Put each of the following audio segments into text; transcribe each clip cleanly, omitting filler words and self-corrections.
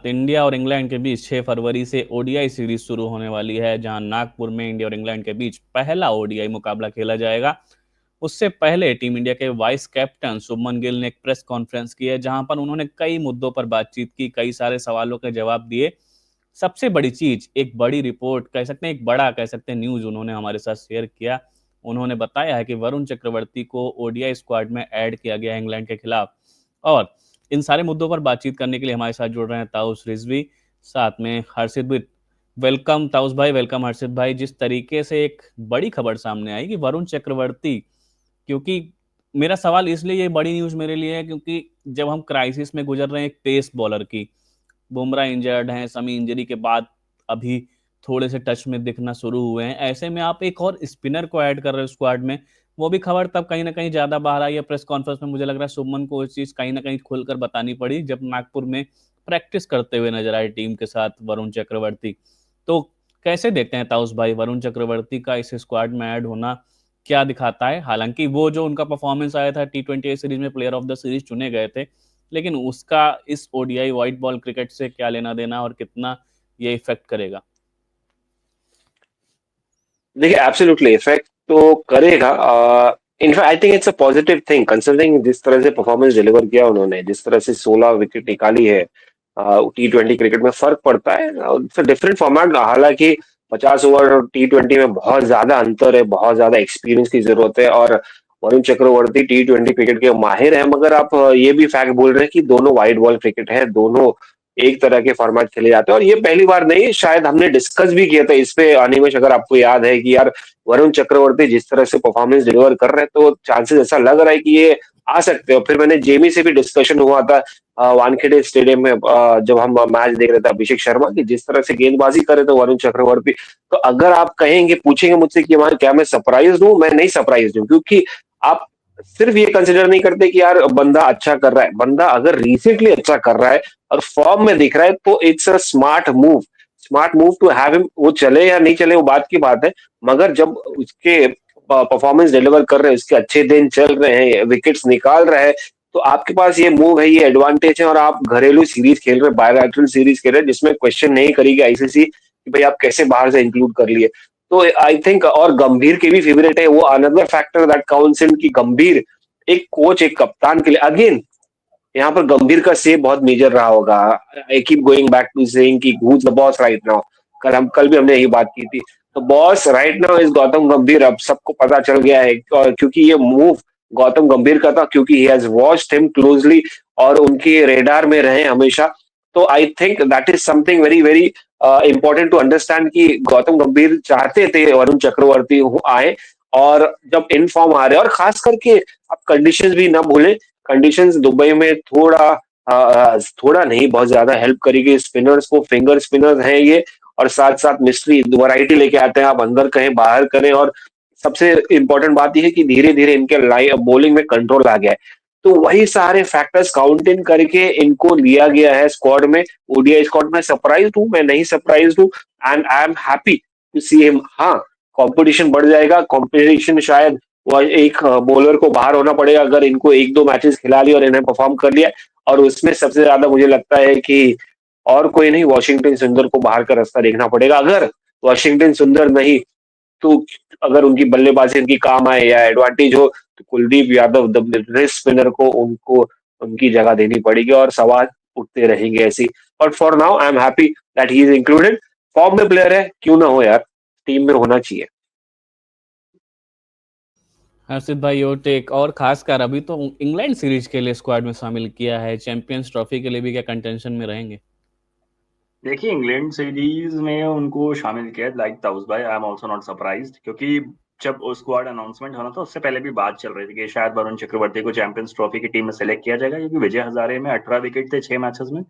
India और England के बीच 6 फरवरी से ओडीआई सीरीज शुरू होने वाली है, जहां नागपुर में इंडिया और इंग्लैंड के बीच पहला ओडीआई मुकाबला खेला जाएगा। उससे पहले टीम इंडिया के वाइस कैप्टन शुभमन गिल ने एक प्रेस कॉन्फ्रेंस की है, जहां पर उन्होंने कई मुद्दों पर बातचीत की, कई सारे सवालों के जवाब दिए। सबसे बड़ी चीज, एक बड़ी रिपोर्ट कह सकते हैं, एक बड़ा कह सकते हैं न्यूज उन्होंने हमारे साथ शेयर किया। उन्होंने बताया है कि वरुण चक्रवर्ती को ओडीआई स्क्वाड में ऐड किया गया है इंग्लैंड के खिलाफ। और इन सारे मुद्दों पर बातचीत करने के लिए हमारे साथ जुड़ रहे हैं ताउस रिजवी, साथ में हर्षित भी। वेलकम ताउस भाई, वेलकम हर्षित भाई। जिस तरीके से एक बड़ी खबर सामने आई कि वरुण चक्रवर्ती, क्योंकि मेरा सवाल इसलिए, ये बड़ी न्यूज मेरे लिए है क्योंकि जब हम क्राइसिस में गुजर रहे हैं एक पेस बॉलर की, बुमराह इंजर्ड हैं, समी इंजरी के बाद अभी थोड़े से टच में दिखना शुरू हुए हैं, ऐसे में आप एक और स्पिनर को ऐड कर रहे हो स्क्वाड में। वो भी खबर तब कहीं ना कहीं ज्यादा बाहर आई है प्रेस कॉन्फ्रेंस में। मुझे लग रहा है शुभमन को इस चीज कहीं ना कहीं खुलकर बतानी पड़ी जब नागपुर में प्रैक्टिस करते हुए नजर आए टीम के साथ वरुण चक्रवर्ती। तो कैसे देखते हैं ताउस भाई, वरुण चक्रवर्ती का इस स्क्वाड में ऐड होना क्या दिखाता है? हालांकि वो जो उनका परफॉर्मेंस आया था T20 सीरीज में, प्लेयर ऑफ द सीरीज चुने गए थे, लेकिन उसका इस ओडीआई व्हाइट बॉल क्रिकेट से क्या लेना देना और कितना ये इफेक्ट करेगा? देखिए, एब्सोल्युटली इफेक्ट तो करेगा। In fact I think it's a positive thing considering जिस तरह से परफॉर्मेंस डिलीवर किया उन्होंने, जिस तरह से 16 विकेट निकाली है। T20 क्रिकेट में फर्क पड़ता है। इट्स डिफरेंट फॉर्मेट, हालांकि 50 ओवर और T20 में बहुत ज्यादा अंतर है, बहुत ज्यादा एक्सपीरियंस की जरूरत है। और वरुण चक्रवर्ती T20 क्रिकेट के माहिर हैं, मगर आप ये भी फैक्ट बोल रहे हैं कि दोनों वाइड बॉल क्रिकेट है, दोनों एक तरह के फॉर्मेट खेले जाते हैं। और ये पहली बार नहीं, शायद हमने डिस्कस भी किया था इस पे अनिमेश, अगर आपको याद है कि यार वरुण चक्रवर्ती जिस तरह से परफॉर्मेंस डिलीवर कर रहे हैं, तो चांसेस ऐसा लग रहा है कि ये आ सकते हो। फिर मैंने जेमी से भी डिस्कशन हुआ था वानखेड़े स्टेडियम में, जब हम मैच देख रहे थे अभिषेक शर्मा की, जिस तरह से गेंदबाजी कर रहे थे वरुण चक्रवर्ती। तो अगर आप कहेंगे, पूछेंगे मुझसे कि वहां क्या मैं सरप्राइज हूं, मैं नहीं सरप्राइज हूं, क्योंकि आप सिर्फ ये कंसिडर नहीं करते कि यार बंदा अच्छा कर रहा है। बंदा अगर रिसेंटली अच्छा कर रहा है और फॉर्म में दिख रहा है, तो it's a smart move to have him. वो चले या नहीं चले वो बात की बात है, मगर जब उसके परफॉर्मेंस डिलीवर कर रहे हैं, उसके अच्छे दिन चल रहे हैं, विकेट्स निकाल रहे हैं, तो आपके पास ये मूव है, ये एडवांटेज है। और आप घरेलू सीरीज खेल रहे हैं, बायलैटरल सीरीज खेल रहे हैं, जिसमें क्वेश्चन नहीं करेगी आईसीसी कि भाई आप कैसे बाहर से इंक्लूड कर लिए। तो आई थिंक, और गंभीर के भी फेवरेट है वो, अनदर फैक्टर दैट काउंट्स इन की गंभीर एक कोच, एक कप्तान के लिए अगेन यहाँ पर गंभीर का से बहुत मेजर रहा होगा। I keep going back to saying कि who is the boss right now. कल भी हमने यही बात की थी। तो boss right now is Gautam Gambhir, अब सबको पता चल गया है। और क्योंकि ये मूव गौतम गंभीर का था, क्योंकि he has watched him closely और उनके रेडार में रहे हमेशा। तो I think that is something very very important to understand कि गौतम गंभीर चाहते थे वरुण चक्रवर्ती आए। और जब इन फॉर्म आ रहे हैं, और खास करके आप कंडीशंस भी ना भूलें, कंडीशंस दुबई में थोड़ा नहीं, बहुत ज्यादा हेल्प करेगी स्पिनर्स को। फिंगर स्पिनर्स हैं ये, और साथ साथ मिस्ट्री वैरायटी लेके आते हैं, आप अंदर कहें बाहर करें। और सबसे इंपॉर्टेंट बात यह है कि धीरे धीरे इनके लाइन बॉलिंग में कंट्रोल आ गया है। तो वही सारे फैक्टर्स काउंट इन करके इनको लिया गया है स्क्वाड में, ओडीआई स्क्वाड में। सरप्राइज हूं मैं, नहीं सरप्राइज हूं, and I am happy to see him. हाँ, कंपटीशन बढ़ जाएगा, कंपटीशन शायद वो एक बॉलर को बाहर होना पड़ेगा अगर इनको एक दो मैचेस खिला लिया और इन्हें परफॉर्म कर लिया। और उसमें सबसे ज्यादा मुझे लगता है कि और कोई नहीं, वॉशिंगटन सुंदर को बाहर का रास्ता देखना पड़ेगा। अगर वॉशिंगटन सुंदर नहीं, तो अगर उनकी बल्लेबाजी उनकी काम आए या एडवांटेज हो, तो Kuldeep Yadav the best spinner को उनको उनकी जगह देनी पड़ेगी, और सवाल उठते रहेंगे ऐसी। But for now I am happy that he is included. Form में प्लेयर है, क्यों ना हो यार, टीम में होना चाहिए। हर्षित भाई, योर टेक। और खासकर अभी तो इंग्लैंड सीरीज के लिए स्क्वाड में शामिल किया है, चैंपियंस ट्रॉफी के लिए भी क्या कंटेंशन में रहेंगे? देखिए, इंग्लैंड सीरीज में उनको शामिल किया लाइक ताउस भाई, I am also not surprised, क्योंकि जब स्क्वाड अनाउंसमेंट होना था उससे पहले भी बात चल रही थी कि शायद वरुण चक्रवर्ती को चैंपियंस ट्रॉफी की टीम में सेलेक्ट किया जाएगा, क्योंकि विजय हजारे में 18 विकेट थे 6 मैचेस में।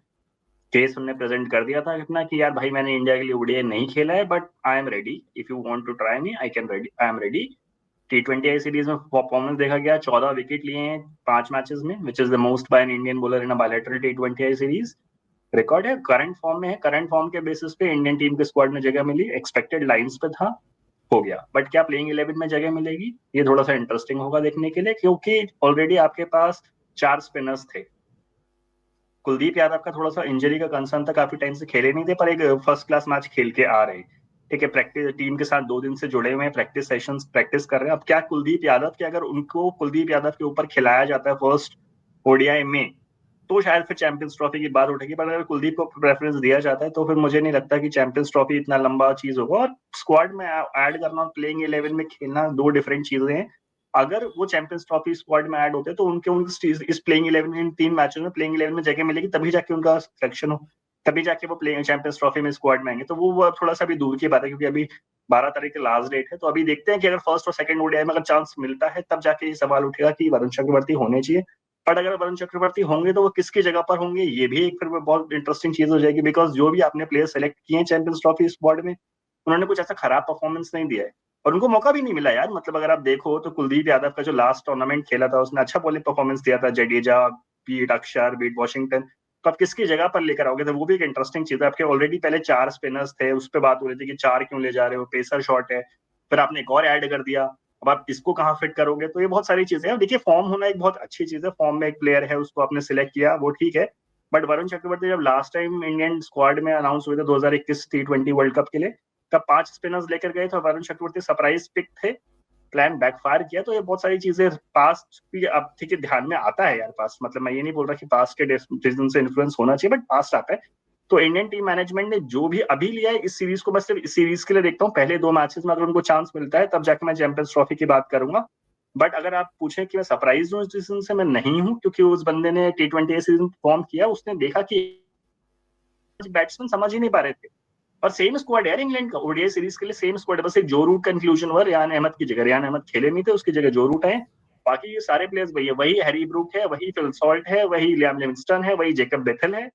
केस उनने प्रेजेंट कर दिया था अपना कि यार भाई, मैंने इंडिया के लिए ओडीआई नहीं खेला है, but I am ready, if you want to try me I can ready, I am ready. T20 I series में परफॉर्मेंस देखा गया, 14 विकेट लिए हैं 5 मैचेस में, which is the most by an Indian bowler in a bilateral T20 I series. Record है, current form में है, current form के बेसिस पे इंडियन टीम के स्क्वाड में जगह मिली, एक्सपेक्टेड लाइंस पे था, हो गया। बट क्या प्लेइंग 11 में जगह मिलेगी, ये थोड़ा सा इंटरेस्टिंग होगा देखने के लिए, क्योंकि ऑलरेडी आपके पास 4 स्पिनर्स थे। कुलदीप यादव का थोड़ा सा इंजरी का कंसर्न था, काफी टाइम से खेले नहीं थे, पर एक फर्स्ट क्लास मैच खेल के आ रहे हैं। ठीक है, प्रैक्टिस टीम के साथ 2 दिन से जुड़े हुए हैं, प्रैक्टिस सेशंस प्रैक्टिस कर रहे हैं। अब क्या कुलदीप यादव के अगर उनको कुलदीप यादव के ऊपर खिलाया जाता है फर्स्ट ओडीआई में, तो शायद फिर चैंपियंस ट्रॉफी की बात उठेगी। पर अगर कुलदीप को प्रेफरेंस दिया जाता है तो फिर मुझे नहीं लगता कि चैंपियंस ट्रॉफी इतना लंबा चीज होगा। और स्क्वाड में ऐड करना और प्लेइंग 11 में खेलना 2 डिफरेंट चीजें हैं। अगर वो चैंपियंस ट्रॉफी स्क्वाड में ऐड होते हैं तो उनके इस प्लेइंग 11 में, इन 3 मैचों में प्लेइंग 11 में जगह मिलेगी, तभी जाके उनका सिलेक्शन हो, तभी जाके वो प्लेइंग चैंपियंस ट्रॉफी में स्क्वाड में आएंगे। तो वो थोड़ा सा भी दूर की बात है, क्योंकि अभी 12 तारीख की लास्ट डेट है। तो अभी देखते हैं कि अगर फर्स्ट और सेकंड ओडीआई में अगर चांस मिलता है, तब जाके ये सवाल उठेगा कि वरुण चक्रवर्ती होने चाहिए। बट अगर वरुण चक्रवर्ती होंगे तो वो किसकी जगह पर होंगे, ये भी एक फिर बहुत इंटरेस्टिंग चीज हो जाएगी। बिकॉज जो भी आपने प्लेयर सेलेक्ट किए हैं चैंपियंस ट्रॉफी स्क्वाड में, उन्होंने कुछ ऐसा खराब परफॉर्मेंस नहीं दिया है और उनको मौका भी नहीं मिला यार। मतलब अगर आप देखो तो कुलदीप यादव का जो लास्ट टूर्नामेंट खेला था, उसने अच्छा बॉलिंग परफॉर्मेंस दिया था। जडेजा बीट अक्षर बीट वॉशिंगटन, तो आप किसकी जगह पर लेकर आओगे? तो वो भी एक इंटरेस्टिंग चीज है। आपके ऑलरेडी पहले 4 स्पिनर्स थे, उस पर बात हो रही थी कि 4 क्यों ले जा रहे हो, पेसर शॉट है, फिर आपने एक और ऐड कर दिया, अब आप इसको कहाँ फिट करोगे? तो ये बहुत सारी चीजें हैं। देखिए, फॉर्म होना एक बहुत अच्छी चीज है, फॉर्म में एक प्लेयर है, उसको आपने सिलेक्ट किया, वो ठीक है। बट वरुण चक्रवर्ती जब लास्ट टाइम इंडियन स्क्वाड में अनाउंस हुए थे 2021 T20 वर्ल्ड कप के लिए, तब 5 स्पिनर्स लेकर गए थे, वरुण चक्रवर्ती सरप्राइज पिक थे, प्लान बैकफायर किया। तो ये बहुत सारी चीजें पास्ट भी अब ठीक है ध्यान में आता है यार। पास्ट मतलब मैं ये नहीं बोल रहा कि पास्ट के डिसीजन से इन्फ्लुएंस होना चाहिए, बट पास्ट आता है। तो इंडियन टीम मैनेजमेंट ने जो भी अभी लिया है इस सीरीज को, मैं सिर्फ इस सीरीज के लिए देखता हूँ। पहले 2 मैचेस में अगर उनको चांस मिलता है तब जाके मैं चैंपियंस ट्रॉफी की बात करूंगा। बट अगर आप पूछें कि मैं सरप्राइज हूँ इस डिसीजन से, मैं नहीं हूँ, क्योंकि उस बंदे ने T20 सीजन फॉर्म किया, उसने देखा कि बैट्समैन समझ ही नहीं पा रहे थे। और सेम स्क्वाड है यार इंग्लैंड का, ओडीआई सीरीज के लिए सेम स्क्वाड है, बस एक जो रूट कंक्लूजन हुआ रियान अहमद की जगह। रियान अहमद खेले नहीं थे, उसकी जगह जो रूट है। बाकी ये सारे प्लेयर्स वही है, वही हैरी ब्रूक है, वही फिल सॉल्ट है, वही लियाम लिविंगस्टन है, वही जेकब बेथेल है।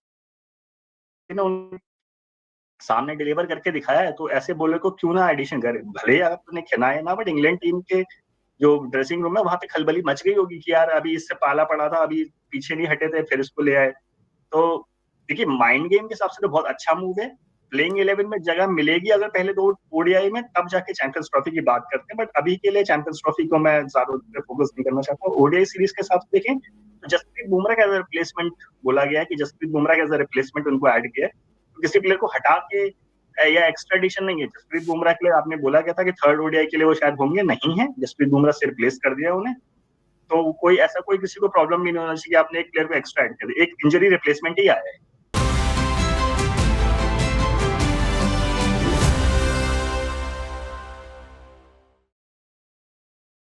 सामने डिलीवर करके दिखाया है, तो ऐसे बॉलर को क्यों ना एडिशन करे? भले आपने खिलाए ना, बट इंग्लैंड टीम के जो ड्रेसिंग रूम है वहां पे खलबली मच गई होगी कि यार अभी इससे पाला पड़ा था, अभी पीछे नहीं हटे थे, फिर इसको ले आए। तो देखिए, माइंड गेम के हिसाब से तो बहुत अच्छा मूव है। प्लेइंग 11 में जगह मिलेगी अगर पहले 2 ओडीआई में, तब जाके चैंपियंस ट्रॉफी की बात करते हैं। बट अभी के लिए चैंपियंस ट्रॉफी को मैं ज्यादा फोकस नहीं करना चाहता हूँ। ओडीआई सीरीज के हिसाब से देखें तो जसप्रीत बुमराह का रिप्लेसमेंट बोला गया है कि जसप्रीत बुमराह का रिप्लेसमेंट उनको ऐड किया है। तो किसी प्लेयर को हटा के या एक्स्ट्रा एडिशन नहीं है। जसप्रीत बुमराह के लिए आपने बोला गया था कि 3rd ओडीआई के लिए वो शायद होंगे, नहीं है, जसप्रीत बुमराह से रिप्लेस कर दिया उन्हें। तो कोई ऐसा कोई किसी को प्रॉब्लम भी नहीं होना चाहिए कि आपने एक प्लेयर को एक्स्ट्रा ऐड कर दिया, एक इंजरी रिप्लेसमेंट ही आया है।